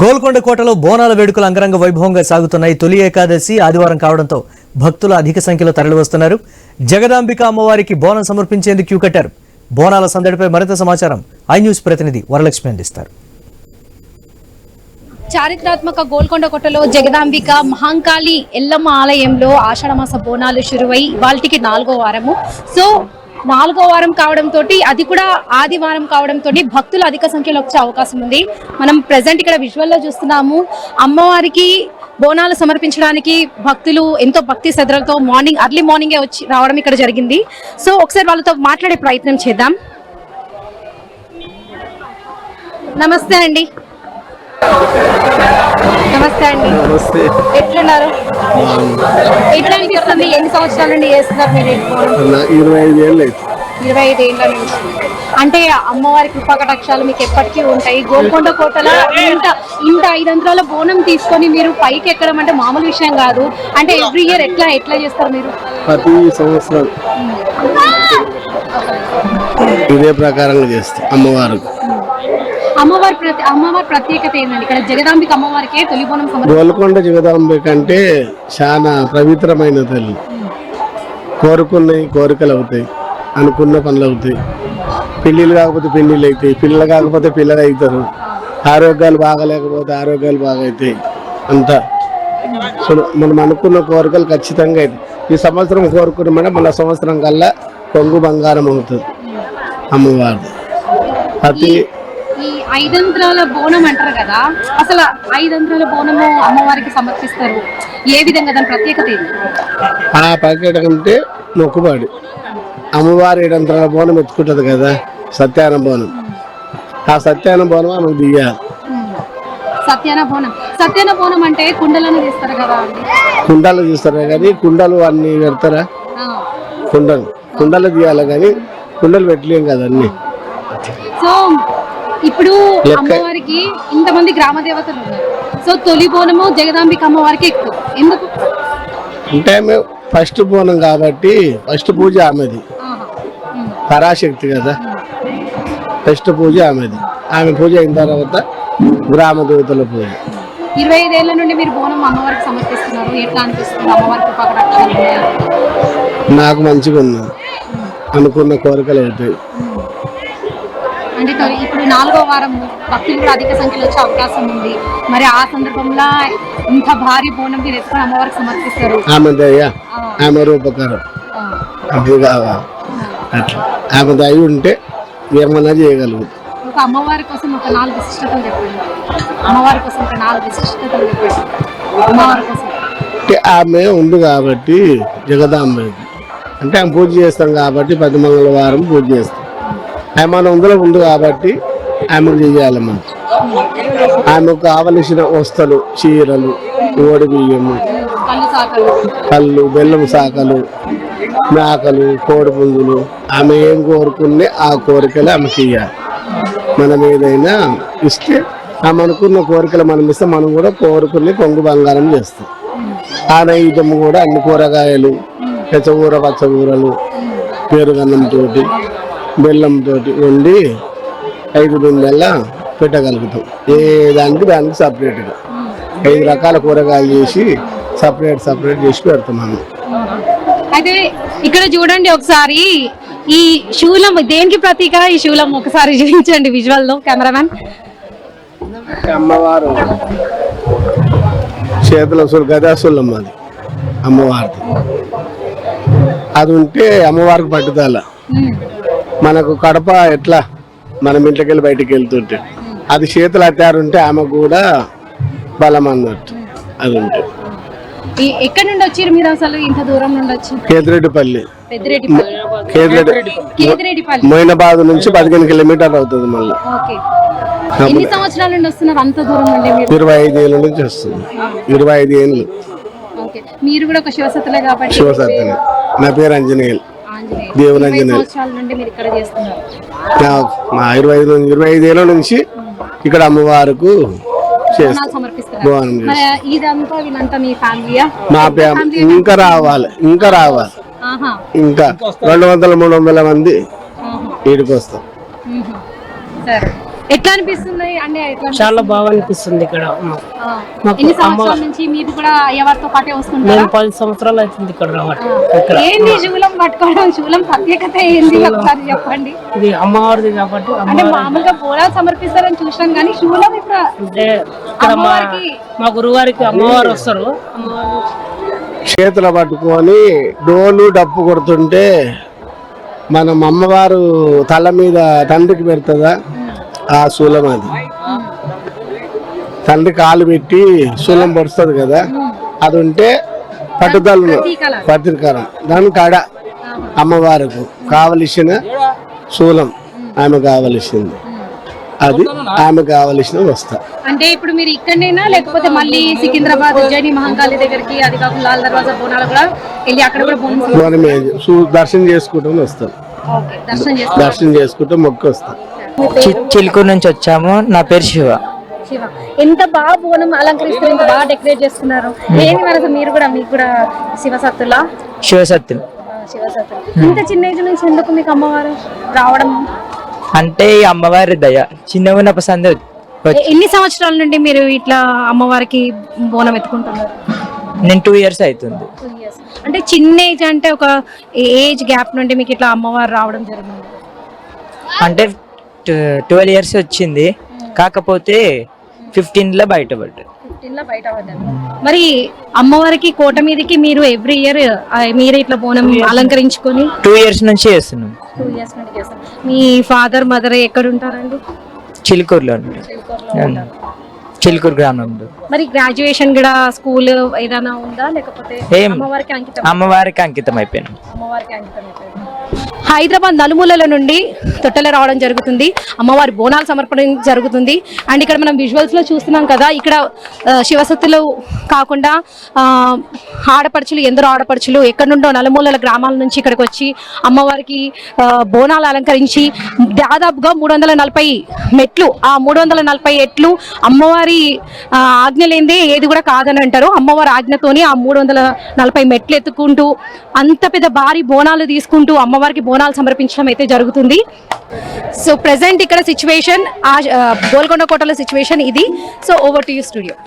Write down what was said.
గోల్కొండ కోటలో బోనాల వేడుకలు అంగరంగ వైభవంగా సాగుతున్నాయి. తొలి ఏకాదశి ఆదివారం కావడంతో భక్తులు అధిక సంఖ్యలో తరలివస్తున్నారు. జగదాంబిక అమ్మవారికి బోనం సమర్పించేందుకు క్యూ కట్టారు. బోనాల సందడిపై మరింత సమాచారం ఐ న్యూస్ ప్రతినిధి వరలక్ష్మి అందిస్తారు. చారిత్రాత్మక గోల్కొండ కోటలో జగదాంబిక మహంకాళి ఎల్లమ్మ ఆలయంలో ఆషాఢమాస బోనాలు శురువై ఇవాల్టికి 4వ వారము. సో 4వ వారం కావడంతో అది కూడా ఆదివారం కావడంతో భక్తులు అధిక సంఖ్యలో వచ్చే అవకాశం ఉంది. మనం ప్రెసెంట్ ఇక్కడ విజువల్లో చూస్తున్నాము. అమ్మవారికి బోనాలు సమర్పించడానికి భక్తులు ఎంతో భక్తి శ్రద్ధలతో ఎర్లీ మార్నింగే వచ్చి రావడం ఇక్కడ జరిగింది. సో ఒకసారి వాళ్ళతో మాట్లాడే ప్రయత్నం చేద్దాం. నమస్తే అండి. నమస్తే అండి. ఎట్లున్నారు? ఎట్లా అనిపిస్తుంది? ఎన్ని సంవత్సరాల నుండి చేస్తున్నారు మీరు? 25 ఏళ్ళు. 25 ఏళ్ళ నుంచి. అంటే అమ్మవారి కృపాకటాక్షాలు మీకు ఎప్పటికీ ఉంటాయి. గోల్కొండ కోటలో ఇంత 5 అంతరాల బోనం తీసుకొని మీరు పైకి ఎక్కడం అంటే మామూలు విషయం కాదు. అంటే ఎవ్రీ ఇయర్ ఎట్లా చేస్తారు మీరు? ప్రతి సంవత్సరం ఇదే ప్రకారంగా చేస్తాం. అమ్మవారి ప్రత్యేకత ఏంటండి? ఇక్కడ జగదాంబిక అమ్మవారికి తొలి బోనం గోల్కొండ జగదాంబిక అంటే చాలా పవిత్రమైన తల్లి. కోరుకున్నాయి కోరికలు అవుతాయి, అనుకున్న పనులు అవుతాయి. పెళ్ళిళ్ళు కాకపోతే పెళ్ళిళ్ళు అవుతాయి, పిల్లలు కాకపోతే పిల్లలు అవుతారు. ఆరోగ్యాలు బాగాలేకపోతే ఆరోగ్యాలు బాగా అవుతాయి. అంతా మనం అనుకున్న కోరికలు ఖచ్చితంగా అవుతాయి. ఈ సంవత్సరం కోరుకున్నామంటే మళ్ళీ సంవత్సరం కల్లా కొంగు బంగారం అవుతుంది అమ్మవారు. ప్రతి ఈ 5 అంతరాల బోనం అంటారు కదా, అసలు 5 అంతరాల బోనము అమ్మవారికి సమర్పిస్తారు. ఏ విధంగా దాని ప్రత్యేకత ఏంటి? ఆ ప్రత్యేకత అంటే మొక్కుబాడి. అమ్మవారు 7 అంతరాల బోనం ఎత్తుకుంటుంది కదా, సత్యాన బోనం. ఆ సత్యాన బోనం మనకు దిగాలి. సత్యాన బోనం అంటే కుండలను తీస్తారు కదా? కుండలు తీస్తారు కానీ కుండలు అన్ని పెడతారా? కుండలు తీయాలి కానీ కుండలు పెట్టలేం కదా అన్ని. సో ఇప్పుడు అమ్మవారికి ఇంతమంది గ్రామ దేవతలు ఉన్నారు. సో తొలి బోనము జగదాంబిక అమ్మవారికి ఎక్కువ ఎందుకు అంటే ఫస్ట్ బోనం కాబట్టి ఫస్ట్ పూజ ఆమెది. పరాశక్తి కదా, ఫస్ట్ పూజ ఆమెది. ఆమె పూజ అయిన తర్వాత గ్రామ దేవతల పూజ. 25 ఏళ్ల నుండి మీరు బోనం అమ్మవారికి సమర్పిస్తున్నారు. ఎట్లా అనిపిస్తుంది? అమ్మవారికి నాకు మంచిగా ఉంది. అనుకున్న కోరికలు అవుతాయి. అంటే ఇప్పుడు 4వ వారం భక్తులు కూడా అధిక సంఖ్యలో వచ్చే అవకాశం ఉంది. మరి ఆ సందర్భంలో ఇంత భారీ బోనం మీరు ఎత్తుకొని అమ్మవారికి సమర్పిస్తారు. ఆమె దయ, ఆమె రూపకారం అది కావాలి. అట్లా ఆమె దయ ఉంటే ఏమన్నా చేయగలుగుతాం. ఒక అమ్మవారి కోసం ఒక 4 విశిష్టతలు చెప్పండి. అమ్మవారి కోసం ఒక 4 విశిష్టతలు చెప్పండి. అమ్మవారి కోసం అంటే ఆమె ఉంది కాబట్టి జగదాంబ అంటే ఆమె పూజ చేస్తాం కాబట్టి 10 మంగళవారం పూజ చేస్తాం. ఆమె మన అందులో ఉంది కాబట్టి ఆమెకు చేయాలి. మనం ఆమెకు కావలసిన వస్తువులు, చీరలు, ఓడి బియ్యము, కళ్ళు, బెల్లం శాఖలు, మేకలు, కోడి పుంజులు, ఆమె ఏం కోరుకునే ఆ కోరికలు ఆమెకి ఇవ్వాలి. మనం ఏదైనా ఇస్తే ఆమె అనుకున్న కోరికలు మనం ఇస్తే మనం కూడా కోరుకుని కొంగు బంగారం చేస్తాం. ఆ నైవేద్యం కూడా అన్ని కూరగాయలు, పెచ్చకూర, పచ్చకూరలు, పెరుగన్నంతో బెల్లంతో వండి 5 బిందెల్లా పెట్టగలుగుతాం. ఏ దానికి సపరేట్గా 5 రకాల కూరగాయలు చేసి సపరేట్ చేసి పెడుతున్నాము. అయితే ఇక్కడ చూడండి ఒకసారి ఈ శూలం దేనికి ప్రతీక? ఈ శూలం ఒకసారి చూపించండి విజువల్ లో కెమెరామెన్. అమ్మవారు చేతుల గదాసులం అది అమ్మవారిది. అది ఉంటే అమ్మవారికి పట్టుదల. మనకు కడప ఎట్లా మనం ఇంట్లోకి వెళ్ళి బయటికి వెళ్తుంటే అది చేతులు అత్తారు ఉంటే ఆమె కూడా బలం అన్నట్టు. అది ఉంటే ఎక్కడి నుండి వచ్చారు మీరు? అసలు ఇంత దూరం నుండి వచ్చి కేతిరెడ్డిపల్లి మోయినాబాద్ నుంచి 15 కిలోమీటర్లు అవుతుంది. మళ్ళీ ఎన్ని సంవత్సరాల నుండి వస్తున్నారు అంత దూరం నుండి? 25 ఏళ్ళ నుంచి వస్తుంది. 25 ఏళ్ళు. మీరు కూడా ఒక శివసత్తులే కాబట్టి? శివసత్తులే. నా పేరు ఆంజనేయులు, దేవుని ఆంజనేయులు. మా 25 ఏళ్ళ నుంచి ఇక్కడ అమ్మవారికి మా ఫ్యామిలీ ఇంకా రావాలి. ఇంకా 200-300 మంది వీడికి వస్తాం. ఎట్లా అనిపిస్తుంది అంటే ఎట్లా చాలా బాగా అనిపిస్తుంది ఇక్కడ ఆ. ఎన్ని సంవత్సరాల నుంచి మీరు కూడా అయ్యవారితో పాటే వస్తుంటారా నేను 10 సంవత్సరాలు అవుతుంది ఇక్కడ రావటం. ఇక్కడ ఏంది శూలం పట్టుకోవడం శూలం ప్రత్యేకత ఏంది ఒకసారి చెప్పండి ఇది అమ్మవారిది కాబట్టి అంటే మామూలుగా బోనాలు సమర్పిస్తారని చూసాను కానీ శూలం ఇప్పుడు అంటే ఇక్కడ మా గురువారికి అమ్మవారు వస్తారు. అమ్మవారు చేతులు పట్టుకొని డోలు డప్పు కొడుతుంటే మనం అమ్మవారు తల మీద తండ్రికి పెడుతుందా ఆ శూలం అది. తండ్రి కాలు పెట్టి శూలం పడుతుంది కదా, అది ఉంటే పట్టుదల పత్రికారం దాని కాడ అమ్మవారికి కావలసిన శూలం ఆమె కావలసింది, అది ఆమె కావలసిన వస్తా. అంటే ఇప్పుడు మీరు ఇక్కడనేనా లేకపోతే మళ్ళీ సికింద్రాబాద్ ఉజ్జయిని మహంకాళి దగ్గరికి అది కాకుండా లాల్ దర్వాజా బోనాలు కూడా వెళ్ళి అక్కడ కూడా బోనం మనం దర్శనం చేసుకుంటాం వస్తాం, ఓకే దర్శనం చేస్తారు. దర్శనం చేసుకుంటే మొక్కు వస్తాం. చిలుకూరు నుంచి వచ్చాము. నా పేరు శివ. శివ ఎంత బాగా బోనం అలంకరిస్తారు, ఎంత బాగా డెకరేట్ చేస్తున్నారు. ఏంటి మరి అసలు మీరు కూడా మీకు కూడా శివసత్తులా? శివసత్తులు శివసత్తులు. ఇంత చిన్న ఏజ్ నుంచి ఎందుకు మీకు అమ్మవారు రావడం? అంటే ఈ అమ్మవారి దయ. చిన్నగా ఉన్న సందే ఎన్ని సంవత్సరాల నుండి మీరు ఇట్లా అమ్మవారికి బోనం ఎత్తుకుంటున్నారు? నేను 2 years అవుతుంది. 2 years. అంటే చిన్న ఏజ్ అంటే ఒక ఏజ్ గ్యాప్ నుండి మీకు ఇట్లా అమ్మవారు రావడం జరిగింది? అంటే 12 years వచ్చింది, కాకపోతే 15లో బయటపడ్డాడు. 15 లో బయట పడ్డారు. మరి అమ్మవారికి కోట మీదకి మీరు ఎవ్రీ ఇయర్ మీరే ఇట్లా బోనం అలంకరించుకొని 2 years నుంచి చేస్తున్నాం. 2 years నుండి చేస్తారు. మీ ఫాదర్ మదర్ ఎక్కడ ఉంటారండి? చిలుకూరులో చిలుకూరు గ్రామంలో. మరి గ్రాడ్యుయేషన్ కూడా స్కూల్ ఏదైనా ఉందా లేకపోతే ఏం అమ్మవారికి అంకితం? అమ్మవారికి అంకితం అయిపోయాను. అమ్మవారికి అంకితం అయిపోయింది. హైదరాబాద్ నలుమూలల నుండి తొట్టెల రావడం జరుగుతుంది, అమ్మవారి బోనాలు సమర్పణ జరుగుతుంది. అండ్ ఇక్కడ మనం విజువల్స్ లో చూస్తున్నాం కదా, ఇక్కడ శివసత్తులు కాకుండా ఆడపడుచులు, ఎందరో ఆడపడుచులు ఎక్కడి నుండో నలుమూలల గ్రామాల నుంచి ఇక్కడికి వచ్చి అమ్మవారికి బోనాలు అలంకరించి దాదాపుగా 340 మెట్లు, ఆ 340 ఎట్లు అమ్మవారి ఆజ్ఞ లేనిదే ఏది కూడా కాదని అంటారు. అమ్మవారి ఆజ్ఞతోని ఆ 340 మెట్లు ఎత్తుకుంటూ అంత పెద్ద భారీ బోనాలు తీసుకుంటూ అమ్మవారికి బోనాలు సమర్పించడం అయితే జరుగుతుంది. సో ప్రెసెంట్ ఇక్కడ సిచ్యువేషన్, గోల్కొండ కోటలో సిచ్యువేషన్ ఇది. So over to you studio.